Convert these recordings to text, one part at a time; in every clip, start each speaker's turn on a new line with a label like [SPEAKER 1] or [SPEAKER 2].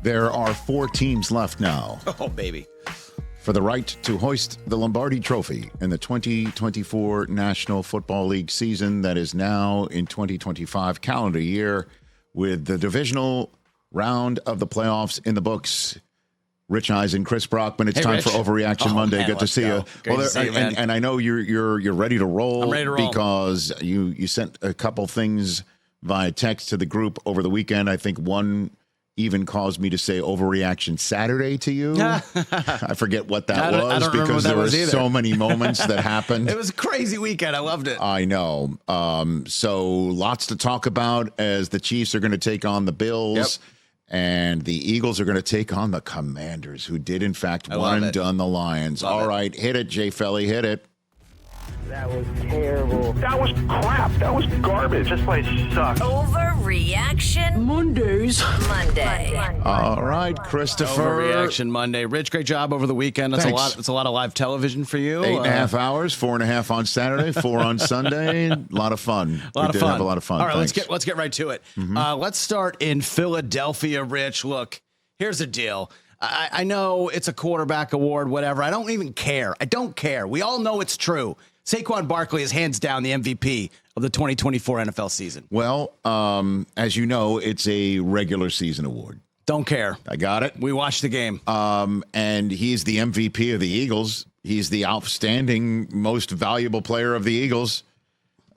[SPEAKER 1] There are 4 teams left now.
[SPEAKER 2] Oh, baby.
[SPEAKER 1] For the right to hoist the Lombardi Trophy in the 2024 National Football League season that is now in 2025 calendar year, with the divisional round of the playoffs in the books. Rich Eisen, Chris Brockman. It's time
[SPEAKER 2] Rich.
[SPEAKER 1] for Overreaction Monday.
[SPEAKER 2] Man,
[SPEAKER 1] Good to see you.
[SPEAKER 2] Great to see you, man.
[SPEAKER 1] And I know you're ready to roll.
[SPEAKER 2] I'm ready to roll.
[SPEAKER 1] Because you sent a couple things via text to the group over the weekend. I think one even caused me to say Overreaction Saturday to you. I forget what that was because there were so many moments that happened.
[SPEAKER 2] It was a crazy weekend. I loved it.
[SPEAKER 1] I know. So lots to talk about as the Chiefs are going to take on the Bills.
[SPEAKER 2] Yep.
[SPEAKER 1] And the Eagles are going to take on the Commanders, who did, in fact, one and done the Lions. All right, hit it, Jay Felly, hit it.
[SPEAKER 3] That was terrible.
[SPEAKER 4] That was crap. That was garbage. This place sucks.
[SPEAKER 5] Overreaction Monday.
[SPEAKER 1] All right, Christopher.
[SPEAKER 2] Overreaction Monday. Rich, great job over the weekend. That's
[SPEAKER 1] Thanks.
[SPEAKER 2] a lot. It's a lot of live television for you.
[SPEAKER 1] 8.5 hours, 4.5 on Saturday, 4 on Sunday. A lot of fun.
[SPEAKER 2] A lot of fun.
[SPEAKER 1] Have a lot of fun.
[SPEAKER 2] All right,
[SPEAKER 1] Thanks.
[SPEAKER 2] let's get right to it. Let's start in Philadelphia, Rich. Look, here's the deal. I know it's a quarterback award, whatever. I don't even care. I don't care. We all know it's true. Saquon Barkley is hands down the MVP of the 2024 NFL season.
[SPEAKER 1] Well, as you know, it's a regular season award.
[SPEAKER 2] Don't care.
[SPEAKER 1] I got it.
[SPEAKER 2] We watched the game.
[SPEAKER 1] And he's the MVP of the Eagles. He's the outstanding, most valuable player of the Eagles.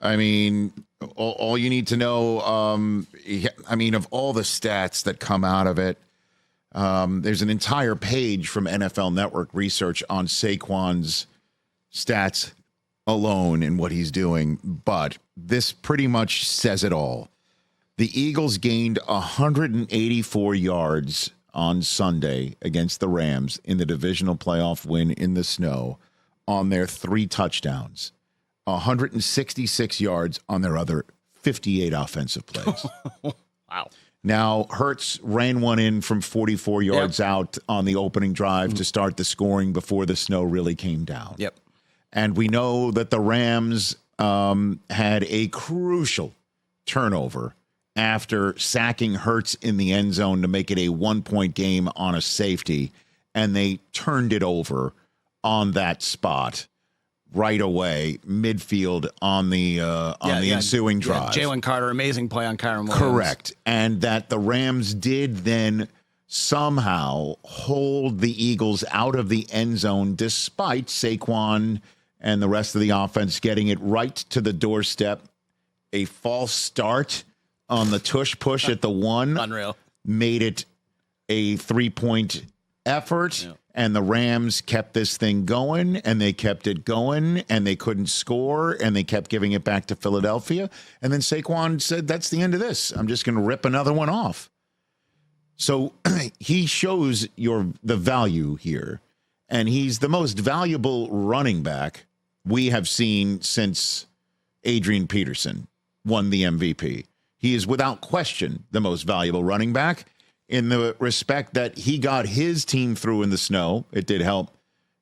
[SPEAKER 1] I mean, all you need to know, of all the stats that come out of it, there's an entire page from NFL Network research on Saquon's stats alone and what he's doing. But this pretty much says it all. The Eagles gained 184 yards on Sunday against the Rams in the divisional playoff win in the snow on their 3 touchdowns, 166 yards on their other 58 offensive plays.
[SPEAKER 2] Wow.
[SPEAKER 1] Now, Hurts ran one in from 44 yards out on the opening drive to start the scoring before the snow really came down.
[SPEAKER 2] Yep.
[SPEAKER 1] And we know that the Rams had a crucial turnover after sacking Hurts in the end zone to make it a 1-point game on a safety, and they turned it over on that spot right away, midfield on the ensuing drive.
[SPEAKER 2] Jalen Carter, amazing play on Kyron Williams.
[SPEAKER 1] Correct. And that the Rams did then somehow hold the Eagles out of the end zone despite Saquon and the rest of the offense getting it right to the doorstep. A false start on the tush push at the 1.
[SPEAKER 2] Unreal.
[SPEAKER 1] Made it a 3-point effort. Yeah. And the Rams kept this thing going, and they kept it going, and they couldn't score, and they kept giving it back to Philadelphia. And then Saquon said, that's the end of this. I'm just going to rip another one off. So he shows the value here, and he's the most valuable running back we have seen since Adrian Peterson won the MVP. He is without question the most valuable running back in the respect that he got his team through in the snow. It did help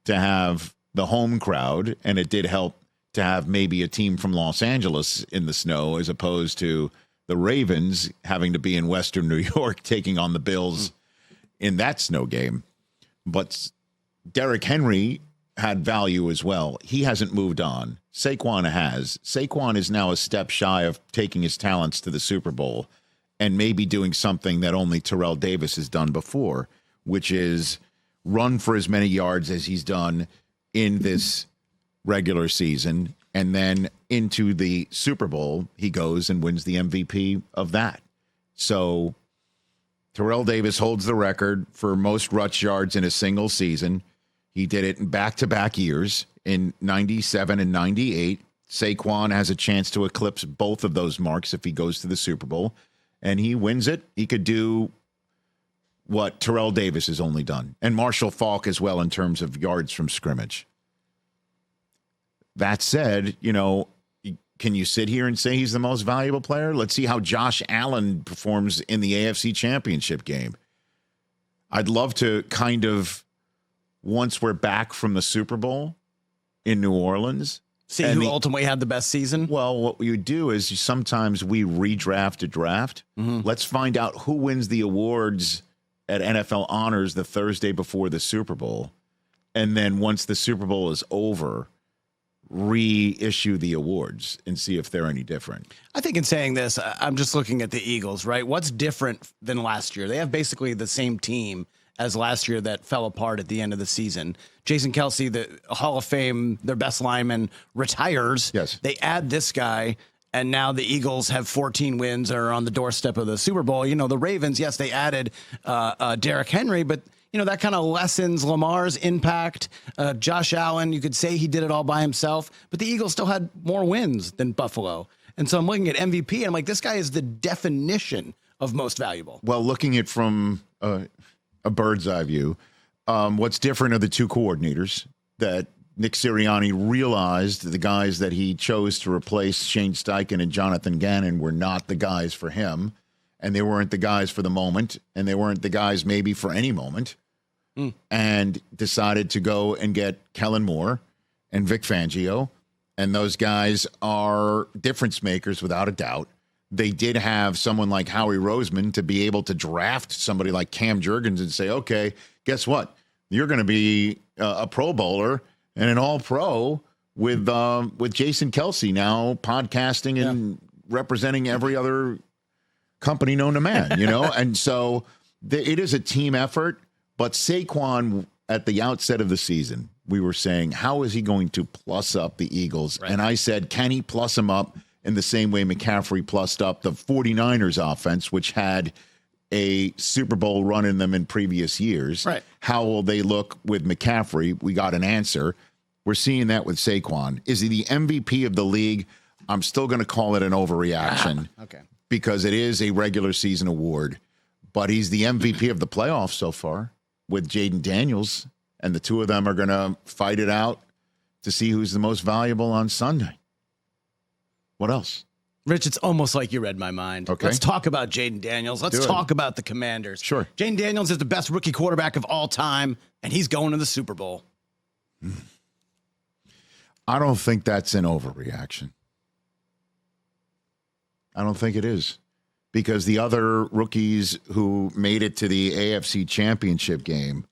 [SPEAKER 1] to have the home crowd, and it did help to have maybe a team from Los Angeles in the snow as opposed to the Ravens having to be in Western New York taking on the Bills in that snow game. But Derrick Henry had value as well. He hasn't moved on. Saquon has. Saquon is now a step shy of taking his talents to the Super Bowl and maybe doing something that only Terrell Davis has done before, which is run for as many yards as he's done in this regular season. And then into the Super Bowl, he goes and wins the MVP of that. So Terrell Davis holds the record for most rush yards in a single season. He did it in back-to-back years in 97 and 98. Saquon has a chance to eclipse both of those marks if he goes to the Super Bowl, and he wins it. He could do what Terrell Davis has only done, and Marshall Faulk as well in terms of yards from scrimmage. That said, can you sit here and say he's the most valuable player? Let's see how Josh Allen performs in the AFC Championship game. I'd love to kind of, once we're back from the Super Bowl in New Orleans.
[SPEAKER 2] See who ultimately had the best season?
[SPEAKER 1] Well, what we do is sometimes we redraft a draft. Mm-hmm. Let's find out who wins the awards at NFL Honors the Thursday before the Super Bowl, and then once the Super Bowl is over, reissue the awards and see if they're any different.
[SPEAKER 2] I think in saying this, I'm just looking at the Eagles, right? What's different than last year? They have basically the same team as last year that fell apart at the end of the season. Jason Kelce, the Hall of Fame, their best lineman, retires.
[SPEAKER 1] Yes. They
[SPEAKER 2] add this guy, and now the Eagles have 14 wins, are on the doorstep of the Super Bowl. You know, the Ravens, yes, they added Derrick Henry, but you know, that kind of lessens Lamar's impact. Josh Allen, you could say he did it all by himself, but the Eagles still had more wins than Buffalo. And so I'm looking at MVP, and I'm like, this guy is the definition of most valuable.
[SPEAKER 1] Well, looking at from a bird's eye view, what's different are the two coordinators that Nick Sirianni realized the guys that he chose to replace Shane Steichen and Jonathan Gannon were not the guys for him, and they weren't the guys for the moment, and they weren't the guys maybe for any moment, and decided to go and get Kellen Moore and Vic Fangio, and those guys are difference makers without a doubt. They did have someone like Howie Roseman to be able to draft somebody like Cam Jurgens and say, okay, guess what? You're going to be a Pro Bowler and an All-Pro with Jason Kelce now podcasting and representing every other company known to man, you know? And so it is a team effort, but Saquon at the outset of the season, we were saying, how is he going to plus up the Eagles? Right. And I said, can he plus them up in the same way McCaffrey plussed up the 49ers offense, which had a Super Bowl run in them in previous years?
[SPEAKER 2] Right.
[SPEAKER 1] How will they look with McCaffrey? We got an answer. We're seeing that with Saquon. Is he the MVP of the league? I'm still going to call it an overreaction.
[SPEAKER 2] Okay.
[SPEAKER 1] Because it is a regular season award. But he's the MVP of the playoffs so far with Jayden Daniels. And the two of them are going to fight it out to see who's the most valuable on Sunday. What else?
[SPEAKER 2] Rich, it's almost like you read my mind.
[SPEAKER 1] Okay.
[SPEAKER 2] Let's talk about Jayden Daniels. Let's talk about the Commanders.
[SPEAKER 1] Sure.
[SPEAKER 2] Jayden Daniels is the best rookie quarterback of all time, and he's going to the Super Bowl.
[SPEAKER 1] I don't think that's an overreaction. I don't think it is. Because the other rookies who made it to the AFC Championship game,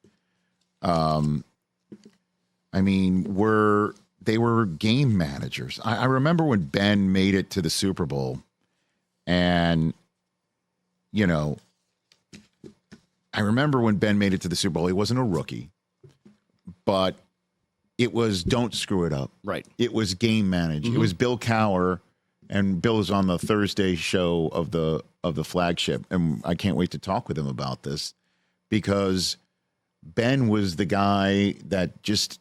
[SPEAKER 1] they were game managers. I remember when Ben made it to the Super Bowl, and, you know, I remember when Ben made it to the Super Bowl, he wasn't a rookie, but it was don't screw it up.
[SPEAKER 2] Right.
[SPEAKER 1] It was game manage. It was Bill Cowher, and Bill is on the Thursday show of the flagship, and I can't wait to talk with him about this, because Ben was the guy that just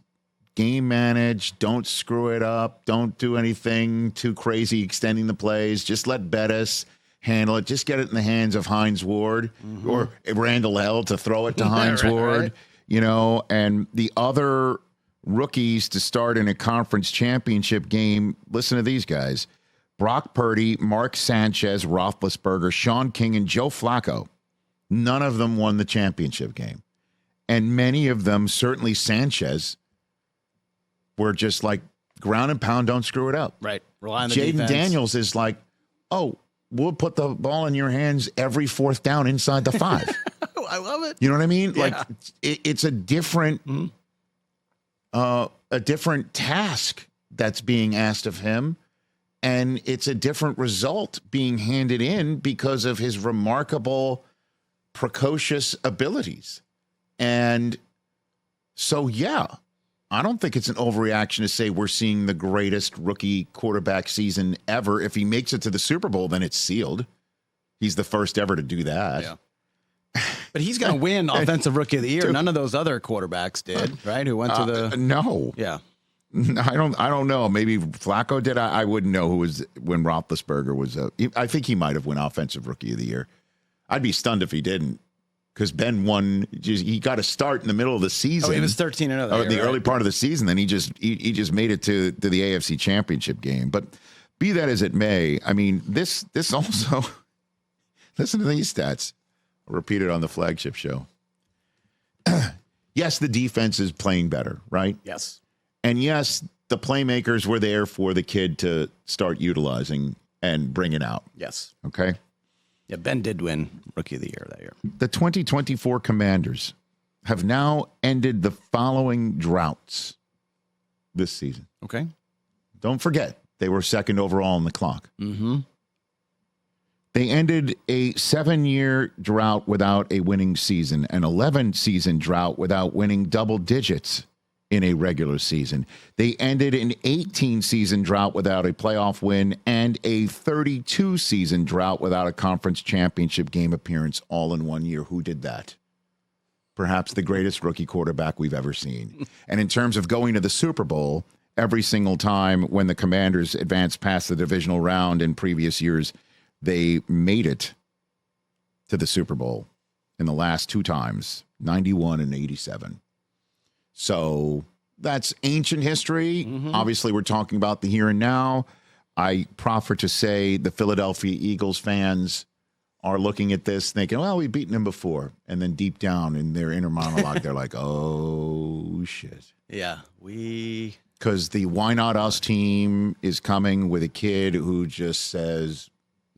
[SPEAKER 1] game manage, don't screw it up, don't do anything too crazy extending the plays, just let Bettis handle it, just get it in the hands of Hines Ward or Randall L to throw it to Hines Ward, right. You know, and the other rookies to start in a conference championship game, listen to these guys: Brock Purdy, Mark Sanchez, Roethlisberger, Sean King, and Joe Flacco. None of them won the championship game. And many of them, certainly Sanchez, were just like ground and pound, don't screw it up.
[SPEAKER 2] Right. Rely on the
[SPEAKER 1] Jayden
[SPEAKER 2] defense.
[SPEAKER 1] Daniels is like, oh, we'll put the ball in your hands every fourth down inside the 5.
[SPEAKER 2] I love it.
[SPEAKER 1] You know what I mean?
[SPEAKER 2] Yeah.
[SPEAKER 1] Like it's a different task that's being asked of him. And it's a different result being handed in because of his remarkable, precocious abilities. And so, yeah, I don't think it's an overreaction to say we're seeing the greatest rookie quarterback season ever. If he makes it to the Super Bowl, then it's sealed. He's the first ever to do that.
[SPEAKER 2] Yeah. But he's going to win Offensive Rookie of the Year. None of those other quarterbacks did, right? Who went to the...
[SPEAKER 1] No.
[SPEAKER 2] Yeah.
[SPEAKER 1] I don't know. Maybe Flacco did. I wouldn't know who was when Roethlisberger was. I think he might have won Offensive Rookie of the Year. I'd be stunned if he didn't, because Ben won. He got a start in the middle of the season.
[SPEAKER 2] Oh, he was 13-0.
[SPEAKER 1] The early part of the season. Then he just made it to the AFC Championship game. But be that as it may, I mean this also. Listen to these stats. I'll repeat it on the flagship show. Yes, the defense is playing better, right?
[SPEAKER 2] Yes.
[SPEAKER 1] And yes, the playmakers were there for the kid to start utilizing and bringing out.
[SPEAKER 2] Yes.
[SPEAKER 1] Okay.
[SPEAKER 2] Yeah, Ben did win Rookie of the Year that year.
[SPEAKER 1] The 2024 Commanders have now ended the following droughts this season.
[SPEAKER 2] Okay.
[SPEAKER 1] Don't forget, they were second overall on the clock.
[SPEAKER 2] Mm-hmm.
[SPEAKER 1] They ended a 7-year drought without a winning season, an 11-season drought without winning double digits in a regular season. They ended an 18-season drought without a playoff win and a 32-season drought without a conference championship game appearance all in 1 year. Who did that? Perhaps the greatest rookie quarterback we've ever seen. And in terms of going to the Super Bowl, every single time when the Commanders advanced past the divisional round in previous years, they made it to the Super Bowl in the last 2 times, 91 and 87. So that's ancient history.
[SPEAKER 2] Mm-hmm.
[SPEAKER 1] Obviously, we're talking about the here and now. I proffer to say the Philadelphia Eagles fans are looking at this thinking, well, we've beaten them before. And then deep down in their inner monologue, they're like, oh, shit.
[SPEAKER 2] Yeah,
[SPEAKER 1] Because the Why Not Us team is coming with a kid who just says,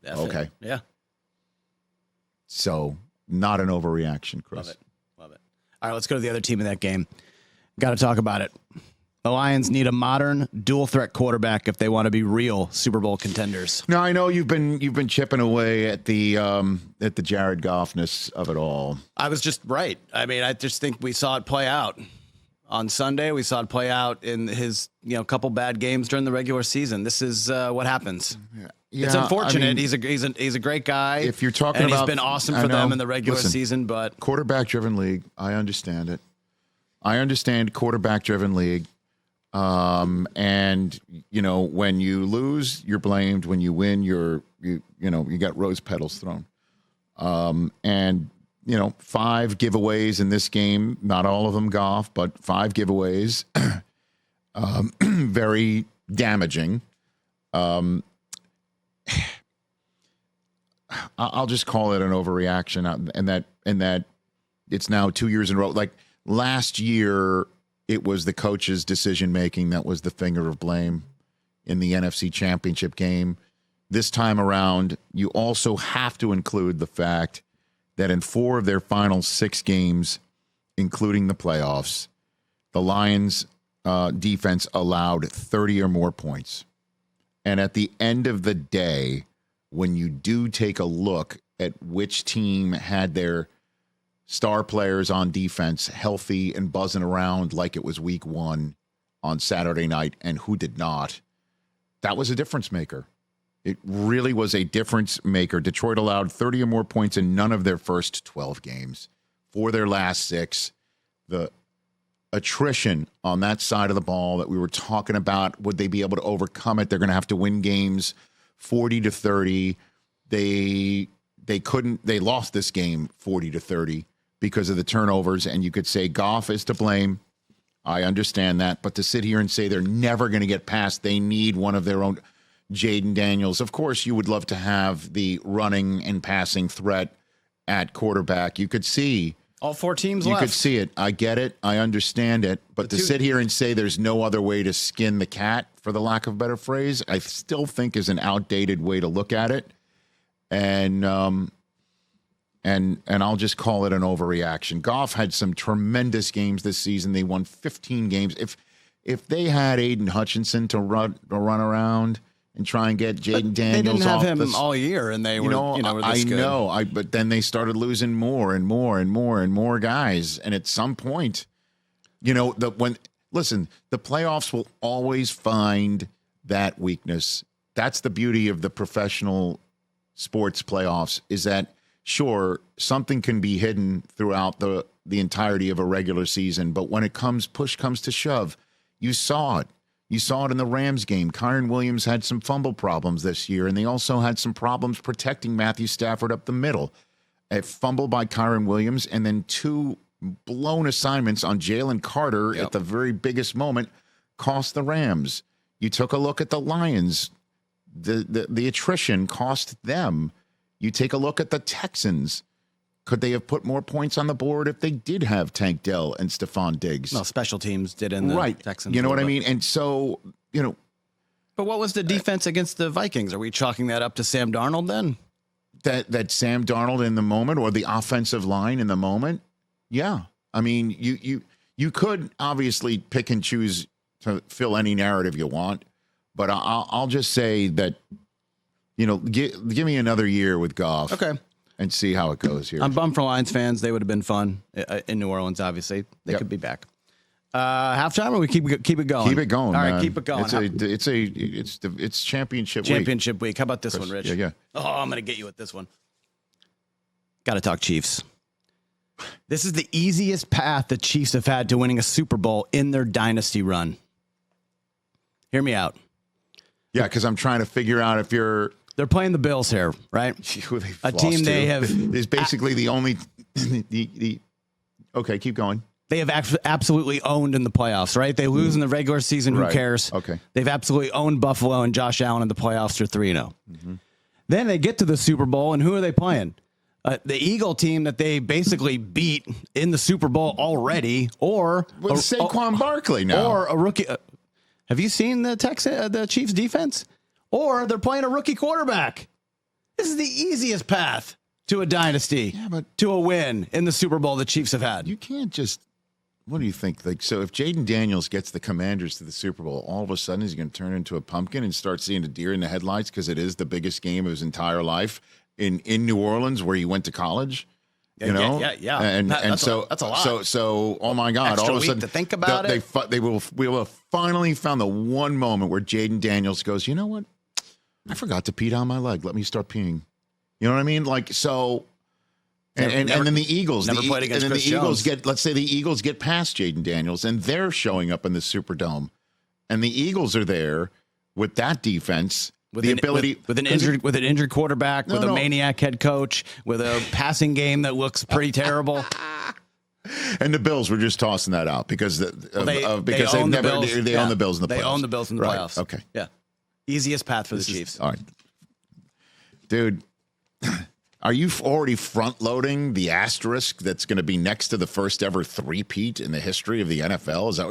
[SPEAKER 1] okay.
[SPEAKER 2] Yeah.
[SPEAKER 1] So not an overreaction, Chris.
[SPEAKER 2] Love it. All right, let's go to the other team in that game. Got to talk about it. The Lions need a modern, dual-threat quarterback if they want to be real Super Bowl contenders.
[SPEAKER 1] Now I know you've been chipping away at the Jared Goffness of it all.
[SPEAKER 2] I was just right. I mean, I just think we saw it play out on Sunday. We saw it play out in his couple bad games during the regular season. This is what happens.
[SPEAKER 1] Yeah,
[SPEAKER 2] it's unfortunate.
[SPEAKER 1] I mean,
[SPEAKER 2] he's a great guy.
[SPEAKER 1] If you're talking
[SPEAKER 2] and
[SPEAKER 1] about,
[SPEAKER 2] he's been awesome for them in the regular season. But
[SPEAKER 1] quarterback-driven league, I understand it. I understand quarterback-driven league. And when you lose, you're blamed. When you win, you got rose petals thrown. And 5 giveaways in this game, not all of them Goff, but 5 giveaways, very damaging. I'll just call it an overreaction, and that it's now 2 years in a row. Like last year, it was the coach's decision making that was the finger of blame in the NFC Championship game. This time around, you also have to include the fact that in 4 of their final 6 games, including the playoffs, the Lions defense allowed 30 or more points. And at the end of the day, when you do take a look at which team had their star players on defense healthy and buzzing around like it was week 1 on Saturday night and who did not, that was a difference maker. It really was a difference maker. Detroit allowed 30 or more points in none of their first 12 games. For their last 6, the attrition on that side of the ball that we were talking about, would they be able to overcome it? They're going to have to win games 40-30. They couldn't. They lost this game 40-30 because of the turnovers, and you could say Goff is to blame. I understand that, but to sit here and say they're never going to get past, they need one of their own. Jayden Daniels, of course, you would love to have the running and passing threat at quarterback. You could see
[SPEAKER 2] all 4 teams left.
[SPEAKER 1] You could see it. I get it. I understand it. But to sit here and say there's no other way to skin the cat, for the lack of a better phrase, I still think is an outdated way to look at it. And I'll just call it an overreaction. Goff had some tremendous games this season. They won 15 games. If they had Aiden Hutchinson to run around and try and get Jayden Daniels,
[SPEAKER 2] they didn't have him all year, and they were, were this good.
[SPEAKER 1] But then they started losing more and more and more and more guys, and at some point, the playoffs will always find that weakness. That's the beauty of the professional sports playoffs, is that sure, something can be hidden throughout the entirety of a regular season, but when push comes to shove, you saw it. You saw it in the Rams game. Kyren Williams had some fumble problems this year, and they also had some problems protecting Matthew Stafford up the middle. A fumble by Kyren Williams, and then 2 blown assignments on Jalen Carter at the very biggest moment cost the Rams. You took a look at the Lions. The attrition cost them. You take a look at the Texans. Could they have put more points on the board if they did have Tank Dell and Stephon Diggs?
[SPEAKER 2] No, special teams did in the Texans.
[SPEAKER 1] You know what I mean? And so,
[SPEAKER 2] But what was the defense against the Vikings? Are we chalking that up to Sam Darnold then?
[SPEAKER 1] that Sam Darnold in the moment or the offensive line in the moment? Yeah. I mean, you could obviously pick and choose to fill any narrative you want, but I'll just say that, give me another year with Goff.
[SPEAKER 2] Okay.
[SPEAKER 1] And see how it goes here.
[SPEAKER 2] I'm bummed for Lions fans. They would have been fun in New Orleans, obviously. They could be back. Halftime, or we keep it going?
[SPEAKER 1] Keep it going.
[SPEAKER 2] All right,
[SPEAKER 1] man.
[SPEAKER 2] keep it going.
[SPEAKER 1] It's championship
[SPEAKER 2] week. How about this one, Rich?
[SPEAKER 1] Yeah.
[SPEAKER 2] Oh, I'm going to get you with this one. Got to talk Chiefs. This is the easiest path the Chiefs have had to winning a Super Bowl in their dynasty run. Hear me out.
[SPEAKER 1] Yeah, because I'm trying to figure out if you're...
[SPEAKER 2] They're playing the Bills here, right?
[SPEAKER 1] A
[SPEAKER 2] team they have...
[SPEAKER 1] is basically the only... Okay, keep going.
[SPEAKER 2] They have absolutely owned in the playoffs, right? They lose in the regular season. Who cares?
[SPEAKER 1] Okay.
[SPEAKER 2] They've absolutely owned Buffalo and Josh Allen in the playoffs. They're 3-0. Mm-hmm. Then they get to the Super Bowl, and who are they playing? The Eagle team that they basically beat in the Super Bowl already, or
[SPEAKER 1] with Saquon Barkley now,
[SPEAKER 2] or a rookie. Have you seen the Chiefs defense? Or they're playing a rookie quarterback. This is the easiest path to a dynasty, to a win in the Super Bowl the Chiefs have had.
[SPEAKER 1] You can't just. What do you think? So if Jayden Daniels gets the Commanders to the Super Bowl, all of a sudden he's going to turn into a pumpkin and start seeing a deer in the headlights because it is the biggest game of his entire life in New Orleans where he went to college.
[SPEAKER 2] Yeah.
[SPEAKER 1] And
[SPEAKER 2] that's
[SPEAKER 1] so
[SPEAKER 2] that's a lot.
[SPEAKER 1] So oh my God!
[SPEAKER 2] Extra
[SPEAKER 1] all of a sudden
[SPEAKER 2] to think about
[SPEAKER 1] we will have finally found the one moment where Jayden Daniels goes, you know what? I forgot to pee down my leg. Let me start peeing. You know what I mean? Like so. And then the Eagles, let's say the Eagles get past Jayden Daniels and they're showing up in the Superdome, and the Eagles are there with that defense, with an injured quarterback, with a maniac head coach, with a passing game that looks pretty terrible. And the Bills were just tossing that out because they own the Bills in the playoffs.
[SPEAKER 2] They own the Bills in the playoffs.
[SPEAKER 1] Okay.
[SPEAKER 2] Yeah. Easiest path for the Chiefs.
[SPEAKER 1] All right. Dude. Are you already front-loading the asterisk that's going to be next to the first ever three-peat in the history of the NFL? Is that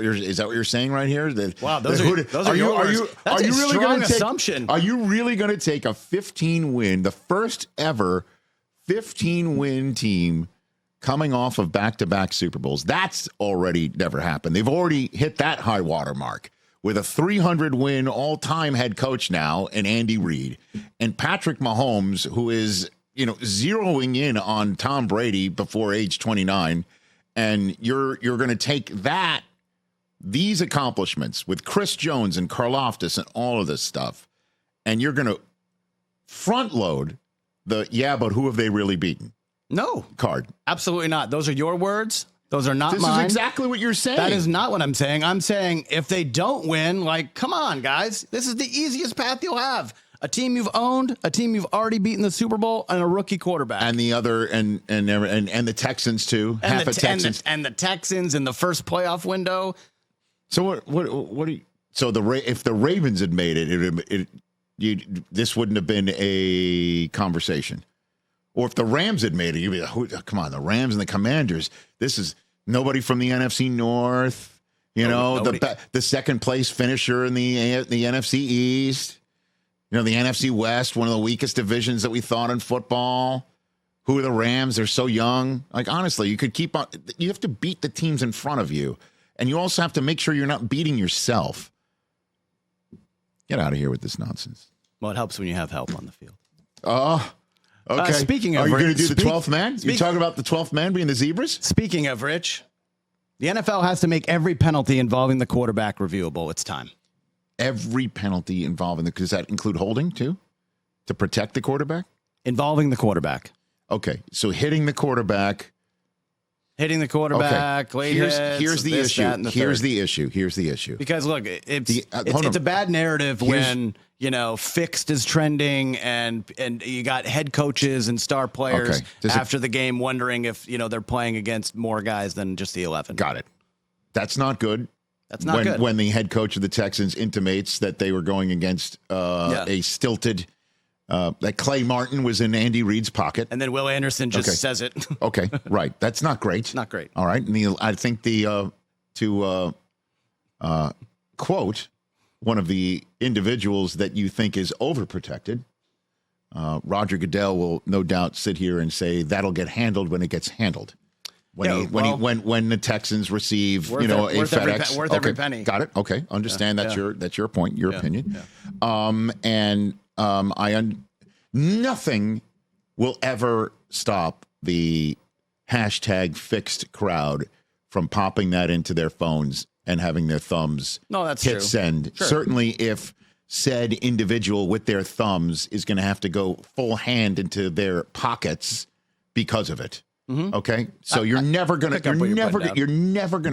[SPEAKER 1] what you're saying right here?
[SPEAKER 2] Wow, those are your words. That's a strong assumption.
[SPEAKER 1] Are you really going to take a 15-win, the first ever 15-win team coming off of back-to-back Super Bowls? That's already never happened. They've already hit that high water mark with a 300-win all-time head coach now in Andy Reid and Patrick Mahomes, who is zeroing in on Tom Brady before age 29, and you're going to take these accomplishments with Chris Jones and Karlaftis and all of this stuff, and you're going to front load but who have they really beaten?
[SPEAKER 2] No
[SPEAKER 1] card.
[SPEAKER 2] Absolutely not. Those are your words. Those are not mine.
[SPEAKER 1] This is exactly what you're saying.
[SPEAKER 2] That is not what I'm saying. I'm saying if they don't win, come on, guys. This is the easiest path you'll have. A team you've owned, a team you've already beaten the Super Bowl, and a rookie quarterback.
[SPEAKER 1] And the other, and the Texans too.
[SPEAKER 2] And the Texans in the first playoff window.
[SPEAKER 1] So what do you? So if the Ravens had made it, this wouldn't have been a conversation. Or if the Rams had made it, you'd be like, come on, the Rams and the Commanders. This is nobody from the NFC North. The second place finisher in the NFC East. The NFC West, one of the weakest divisions that we thought in football. Who are the Rams? They're so young. Honestly, you could keep on. You have to beat the teams in front of you. And you also have to make sure you're not beating yourself. Get out of here with this nonsense.
[SPEAKER 2] Well, it helps when you have help on the field.
[SPEAKER 1] Oh, okay.
[SPEAKER 2] Speaking of,
[SPEAKER 1] are you going to do the 12th man? You talking about the 12th man being the Zebras?
[SPEAKER 2] Speaking of, Rich, the NFL has to make every penalty involving the quarterback reviewable. It's time.
[SPEAKER 1] Every penalty involving does that include holding too, to protect the quarterback?
[SPEAKER 2] Involving the quarterback.
[SPEAKER 1] Okay, so hitting the quarterback.
[SPEAKER 2] Okay.
[SPEAKER 1] Here's the issue.
[SPEAKER 2] Because look, it's a bad narrative when fixed is trending and you got head coaches and star players after the game wondering if they're playing against more guys than just the 11.
[SPEAKER 1] Got it. That's not good.
[SPEAKER 2] That's not good.
[SPEAKER 1] When the head coach of the Texans intimates that they were going against a stilted, that Clay Martin was in Andy Reid's pocket.
[SPEAKER 2] And then Will Anderson just says it.
[SPEAKER 1] Okay, right. That's not great.
[SPEAKER 2] It's not great.
[SPEAKER 1] All right. And I think to quote one of the individuals that you think is overprotected, Roger Goodell will no doubt sit here and say that'll get handled when it gets handled. When the Texans receive, a FedEx.
[SPEAKER 2] Worth every penny.
[SPEAKER 1] Got it. Okay, understand that's your point, your opinion. Nothing will ever stop the hashtag fixed crowd from popping that into their phones and having their thumbs hit send. Sure. Certainly, if said individual with their thumbs is going to have to go full hand into their pockets because of it. Mm-hmm. Okay, so you're never gonna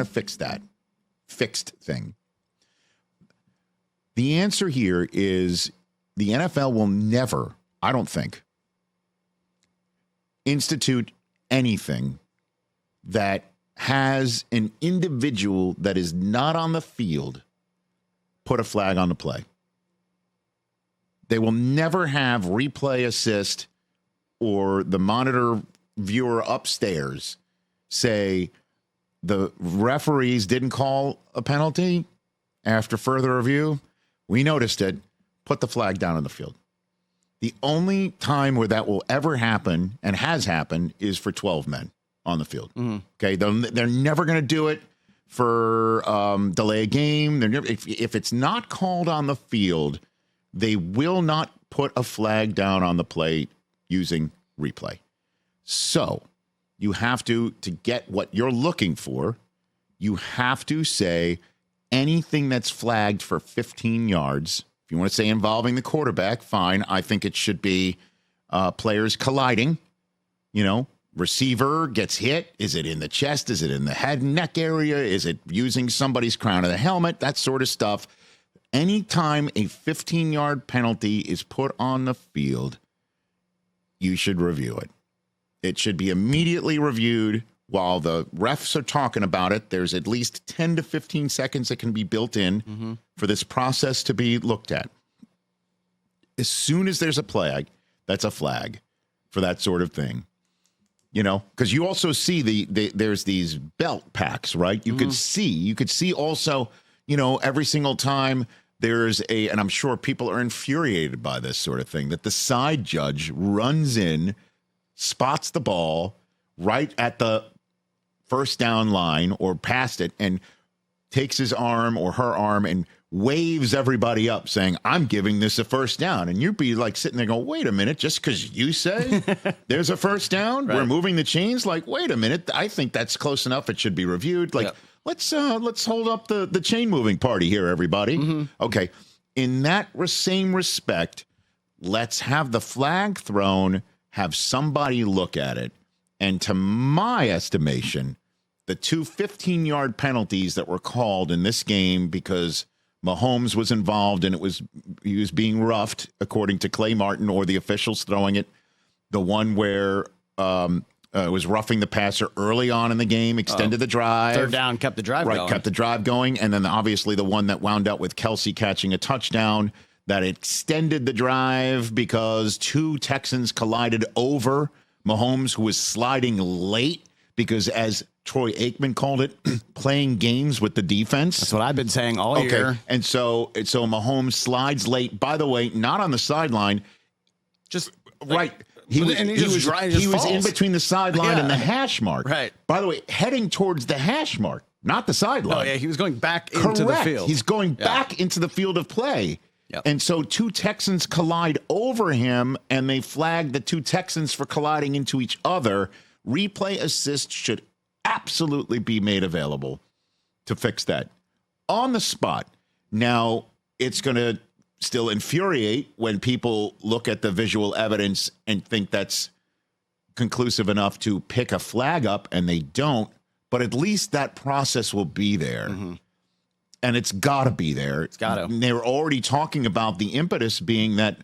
[SPEAKER 1] fix that fixed thing. The answer here is the NFL will never, I don't think, institute anything that has an individual that is not on the field put a flag on the play. They will never have replay assist or the monitor viewer upstairs say the referees didn't call a penalty after further review. We noticed it. Put the flag down on the field. The only time where that will ever happen and has happened is for 12 men on the field. Mm-hmm. Okay, they're never going to do it for delay a game. They're never, if it's not called on the field, they will not put a flag down on the plate using replay. So you have to get what you're looking for, you have to say anything that's flagged for 15 yards. If you want to say involving the quarterback, fine. I think it should be players colliding. Receiver gets hit. Is it in the chest? Is it in the head and neck area? Is it using somebody's crown of the helmet? That sort of stuff. Anytime a 15-yard penalty is put on the field, you should review it. It should be immediately reviewed while the refs are talking about it. There's at least 10 to 15 seconds that can be built in for this process to be looked at. As soon as there's a flag, that's a flag for that sort of thing. Because you also see there's these belt packs, right? You could see also, every single time there's and I'm sure people are infuriated by this sort of thing, that the side judge runs in, spots the ball right at the first down line or past it and takes his arm or her arm and waves everybody up saying, I'm giving this a first down. And you'd be like sitting there going, wait a minute, just because you say there's a first down, right. We're moving the chains. Like, wait a minute, I think that's close enough. It should be reviewed. Like, let's hold up the chain moving party here, everybody. Mm-hmm. Okay. In that same respect, let's have the flag thrown, have somebody look at it. And to my estimation, the two 15-yard penalties that were called in this game because Mahomes was involved and he was being roughed, according to Clay Martin or the officials throwing it. The one where it was roughing the passer early on in the game, extended the drive.
[SPEAKER 2] Third down, kept the drive going.
[SPEAKER 1] Right, kept the drive going. And then obviously the one that wound up with Kelsey catching a touchdown that extended the drive because two Texans collided over Mahomes, who was sliding late because, as Troy Aikman called it, playing games with the defense.
[SPEAKER 2] That's what I've been saying all year.
[SPEAKER 1] And so Mahomes slides late. By the way, not on the sideline.
[SPEAKER 2] Just
[SPEAKER 1] right. He was in between the sideline and the hash mark.
[SPEAKER 2] Right.
[SPEAKER 1] By the way, heading towards the hash mark, not the sideline.
[SPEAKER 2] Oh, yeah, he was going back into the field.
[SPEAKER 1] He's going back into the field of play. Yep. And so two Texans collide over him, and they flag the two Texans for colliding into each other. Replay assist should absolutely be made available to fix that on the spot. Now, it's going to still infuriate when people look at the visual evidence and think that's conclusive enough to pick a flag up, and they don't. But at least that process will be there. Mm-hmm. And it's got to be there.
[SPEAKER 2] It's got to.
[SPEAKER 1] They were already talking about the impetus being that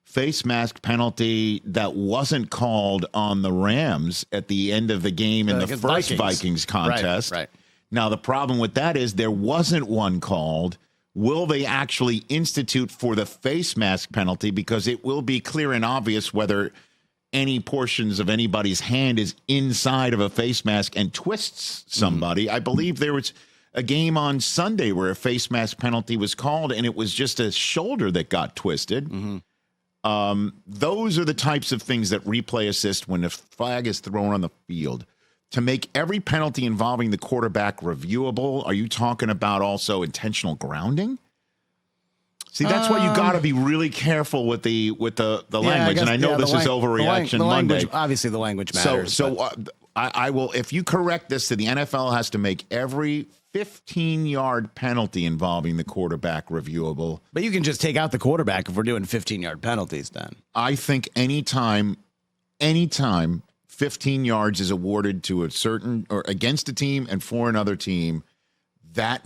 [SPEAKER 1] face mask penalty that wasn't called on the Rams at the end of the game in the first Vikings contest.
[SPEAKER 2] Right.
[SPEAKER 1] Now, the problem with that is there wasn't one called. Will they actually institute for the face mask penalty? Because it will be clear and obvious whether any portions of anybody's hand is inside of a face mask and twists somebody. Mm-hmm. I believe there was a game on Sunday where a face mask penalty was called, and it was just a shoulder that got twisted. Mm-hmm. Those are the types of things that replay assist when the flag is thrown on the field. To make every penalty involving the quarterback reviewable, are you talking about also intentional grounding? See, that's why you got to be really careful with the language. And I know this is Overreaction Monday.
[SPEAKER 2] Obviously, the language matters.
[SPEAKER 1] So I will, if you correct this, to the NFL has to make every 15-yard penalty involving the quarterback reviewable.
[SPEAKER 2] But you can just take out the quarterback if we're doing 15-yard penalties then.
[SPEAKER 1] I think anytime 15 yards is awarded to a certain or against a team and for another team, that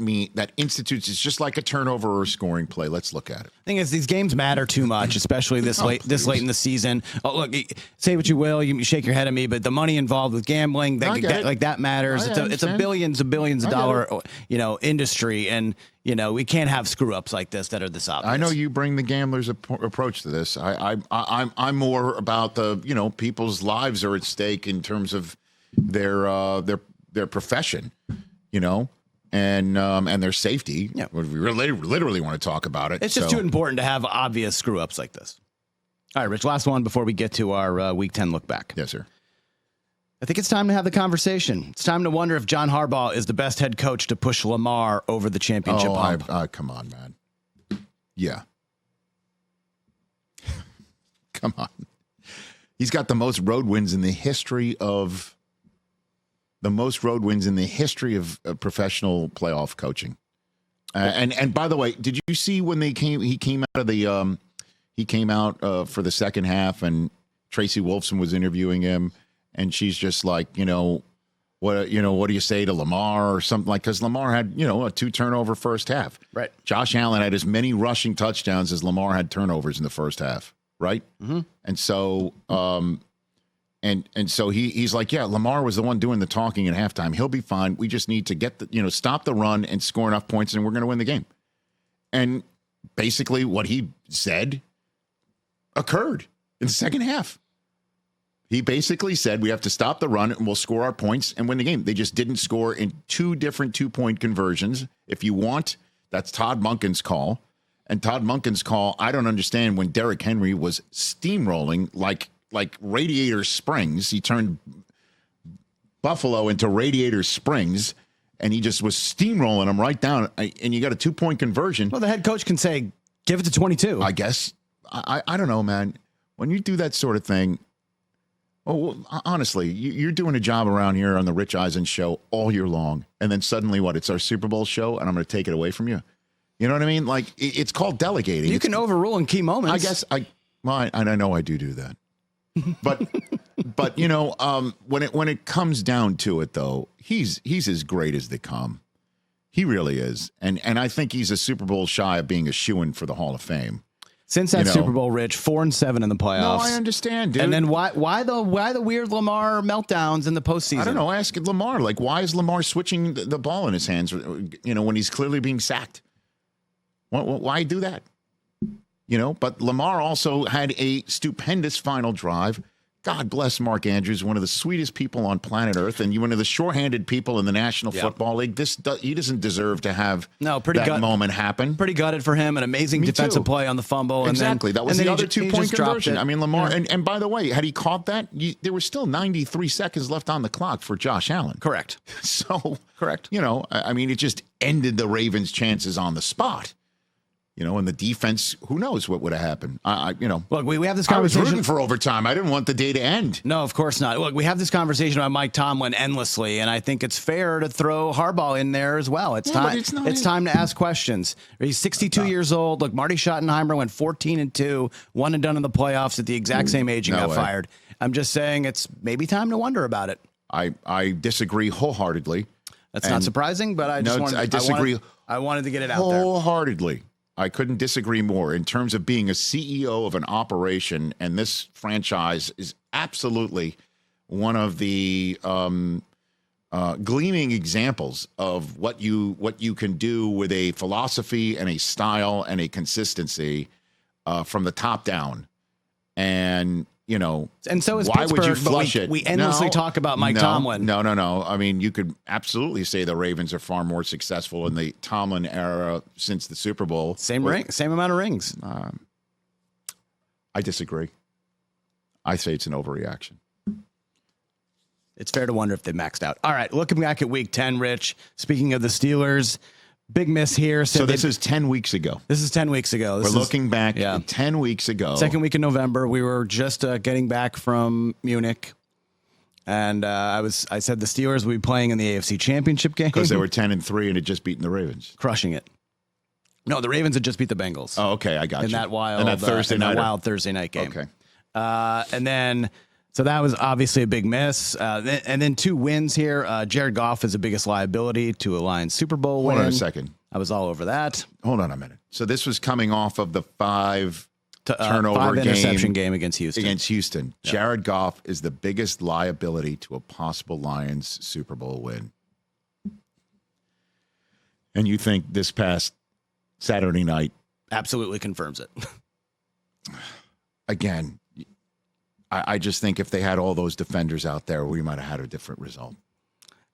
[SPEAKER 1] institutes, it's just like a turnover or a scoring play. Let's look at it.
[SPEAKER 2] Thing is, these games matter too much, especially this late in the season. Oh, look, say what you will, you shake your head at me, but the money involved with gambling, that matters. It's a billions of dollar industry, and we can't have screw ups like this that are this obvious.
[SPEAKER 1] I know you bring the gambler's approach to this. I'm more about the people's lives are at stake in terms of their profession, and their safety. Yeah. We literally want to talk about it.
[SPEAKER 2] It's just too important to have obvious screw ups like this. All right, Rich, last one before we get to our Week 10 look back.
[SPEAKER 1] Yes, sir.
[SPEAKER 2] I think it's time to have the conversation. It's time to wonder if John Harbaugh is the best head coach to push Lamar over the championship hump.
[SPEAKER 1] Come on, man. Yeah. Come on. He's got the most road wins in the history of professional playoff coaching. And by the way, did you see when he came out for the second half and Tracy Wolfson was interviewing him and she's just like, what do you say to Lamar or something like, because Lamar had, a 2-turnover first half. Right. Josh Allen had as many rushing touchdowns as Lamar had turnovers in the first half. Right. Mm-hmm. And so, And so he's like, yeah, Lamar was the one doing the talking at halftime. He'll be fine. We just need to get stop the run and score enough points, and we're going to win the game. And basically, what he said occurred in the second half. He basically said we have to stop the run and we'll score our points and win the game. They just didn't score in 2 different 2-point conversions. If you want, that's Todd Monken's call. And Todd Monken's call, I don't understand when Derrick Henry was steamrolling like Radiator Springs. He turned Buffalo into Radiator Springs, and he just was steamrolling them right down. And you got a 2-point conversion.
[SPEAKER 2] Well, the head coach can say, give it to 22.
[SPEAKER 1] I guess. I don't know, man. When you do that sort of thing, honestly, you're doing a job around here on the Rich Eisen Show all year long, and then suddenly, it's our Super Bowl show, and I'm going to take it away from you. You know what I mean? Like, it's called delegating.
[SPEAKER 2] You can overrule in key moments.
[SPEAKER 1] I guess I know I do that. But when it comes down to it, though, he's as great as they come. He really is, and I think he's a Super Bowl shy of being a shoo-in for the Hall of Fame.
[SPEAKER 2] Since that Super Bowl, Rich, 4-7 in the playoffs.
[SPEAKER 1] No, I understand, dude.
[SPEAKER 2] And then why the weird Lamar meltdowns in the postseason?
[SPEAKER 1] I don't know. Ask Lamar. Like, why is Lamar switching the ball in his hands? When he's clearly being sacked. Why do that? But Lamar also had a stupendous final drive. God bless Mark Andrews, one of the sweetest people on planet Earth, and one of the shorthanded people in the National Football League. He doesn't deserve to have that moment happen.
[SPEAKER 2] Pretty gutted for him. An amazing defensive play on the fumble.
[SPEAKER 1] Exactly. That was the other 2-point conversion. I mean, Lamar, and by the way, had he caught that, there was still 93 seconds left on the clock for Josh Allen.
[SPEAKER 2] Correct.
[SPEAKER 1] So, it just ended the Ravens' chances on the spot. And the defense, who knows what would have happened?
[SPEAKER 2] Look, we have this conversation.
[SPEAKER 1] I was rooting for overtime. I didn't want the day to end.
[SPEAKER 2] No, of course not. Look, we have this conversation about Mike Tomlin endlessly, and I think it's fair to throw Harbaugh in there as well. It's time to ask questions. He's 62 years old. Look, Marty Schottenheimer went 14-2, 1 and done in the playoffs at the exact same age and got fired. I'm just saying it's maybe time to wonder about it.
[SPEAKER 1] I disagree wholeheartedly.
[SPEAKER 2] That's not surprising, but I
[SPEAKER 1] disagree.
[SPEAKER 2] I wanted to get it out there.
[SPEAKER 1] Wholeheartedly. I couldn't disagree more in terms of being a CEO of an operation, and this franchise is absolutely one of the gleaming examples of what you can do with a philosophy and a style and a consistency from the top down. And
[SPEAKER 2] and so is
[SPEAKER 1] why
[SPEAKER 2] Pittsburgh,
[SPEAKER 1] would you flush it?
[SPEAKER 2] We endlessly talk about Mike Tomlin.
[SPEAKER 1] No. I mean, you could absolutely say the Ravens are far more successful in the Tomlin era since the Super Bowl.
[SPEAKER 2] Same amount of rings.
[SPEAKER 1] I disagree. I say it's an overreaction.
[SPEAKER 2] It's fair to wonder if they maxed out. All right, looking back at week 10, Rich, speaking of the Steelers, big miss here.
[SPEAKER 1] So this is 10 weeks ago.
[SPEAKER 2] This is 10 weeks ago.
[SPEAKER 1] We're looking back 10 weeks ago.
[SPEAKER 2] Second week in November. We were just getting back from Munich. And I said the Steelers would be playing in the AFC Championship game.
[SPEAKER 1] Because they were 10-3 and had just beaten the Ravens.
[SPEAKER 2] Crushing it. No, the Ravens had just beat the Bengals.
[SPEAKER 1] Oh, okay, I got you.
[SPEAKER 2] In that wild
[SPEAKER 1] Thursday
[SPEAKER 2] night game.
[SPEAKER 1] Okay.
[SPEAKER 2] And then, so that was obviously a big miss. And then 2 wins here. Jared Goff is the biggest liability to a Lions Super Bowl win.
[SPEAKER 1] Hold on a second.
[SPEAKER 2] I was all over that.
[SPEAKER 1] Hold on a minute. So this was coming off of the 5 turnover
[SPEAKER 2] interception game against Houston.
[SPEAKER 1] Yeah. Jared Goff is the biggest liability to a possible Lions Super Bowl win. And you think this past Saturday night
[SPEAKER 2] absolutely confirms it.
[SPEAKER 1] Again, I just think if they had all those defenders out there, we might have had a different result.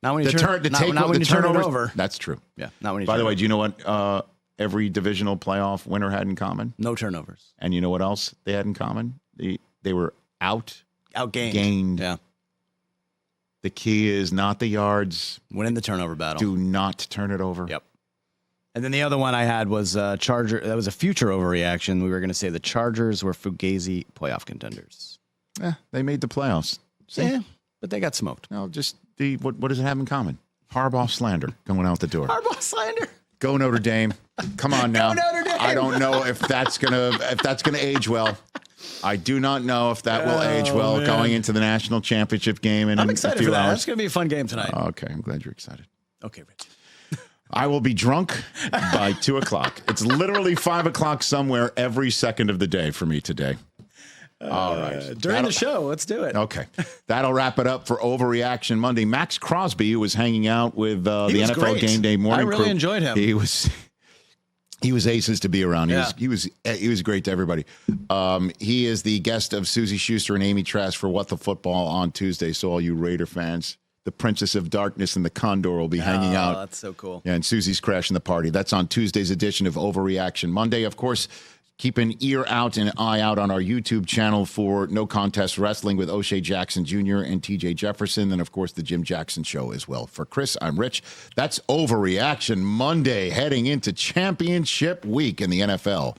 [SPEAKER 2] Not when you turn it over.
[SPEAKER 1] That's true.
[SPEAKER 2] Yeah. Not when you
[SPEAKER 1] By the way, do you know what every divisional playoff winner had in common?
[SPEAKER 2] No turnovers.
[SPEAKER 1] And you know what else they had in common? They were outgained.
[SPEAKER 2] Yeah.
[SPEAKER 1] The key is not the yards.
[SPEAKER 2] Winning the turnover battle.
[SPEAKER 1] Do not turn it over.
[SPEAKER 2] Yep. And then the other one I had was Charger. That was a future overreaction. We were going to say the Chargers were Fugazi playoff contenders.
[SPEAKER 1] Yeah, they made the playoffs. See?
[SPEAKER 2] Yeah, but they got smoked.
[SPEAKER 1] No, just what does it have in common? Harbaugh slander going out the door.
[SPEAKER 2] Harbaugh slander.
[SPEAKER 1] Go Notre Dame. Come on now.
[SPEAKER 2] Go Notre Dame.
[SPEAKER 1] I don't know if that's gonna age well. I do not know if that will age well going into the national championship game. And
[SPEAKER 2] I'm excited for that. That's going to be a fun game tonight.
[SPEAKER 1] Okay, I'm glad you're excited.
[SPEAKER 2] Okay, Rich.
[SPEAKER 1] I will be drunk by 2:00. It's literally 5:00 somewhere every second of the day for me today. All right.
[SPEAKER 2] During the show, let's do it.
[SPEAKER 1] Okay. That'll wrap it up for Overreaction Monday. Max Crosby, who was hanging out with the NFL
[SPEAKER 2] great.
[SPEAKER 1] Game Day morning crew.
[SPEAKER 2] I really enjoyed him.
[SPEAKER 1] He was aces to be around. He was great to everybody. He is the guest of Susie Schuster and Amy Trask for What the Football on Tuesday. So all you Raider fans, the Princess of Darkness and the Condor will be hanging out.
[SPEAKER 2] That's so cool.
[SPEAKER 1] Yeah, and Susie's crashing the party. That's on Tuesday's edition of Overreaction Monday. Of course, keep an ear out and an eye out on our YouTube channel for No Contest Wrestling with O'Shea Jackson Jr. and TJ Jefferson. And, of course, the Jim Jackson Show as well. For Chris, I'm Rich. That's Overreaction Monday heading into championship week in the NFL.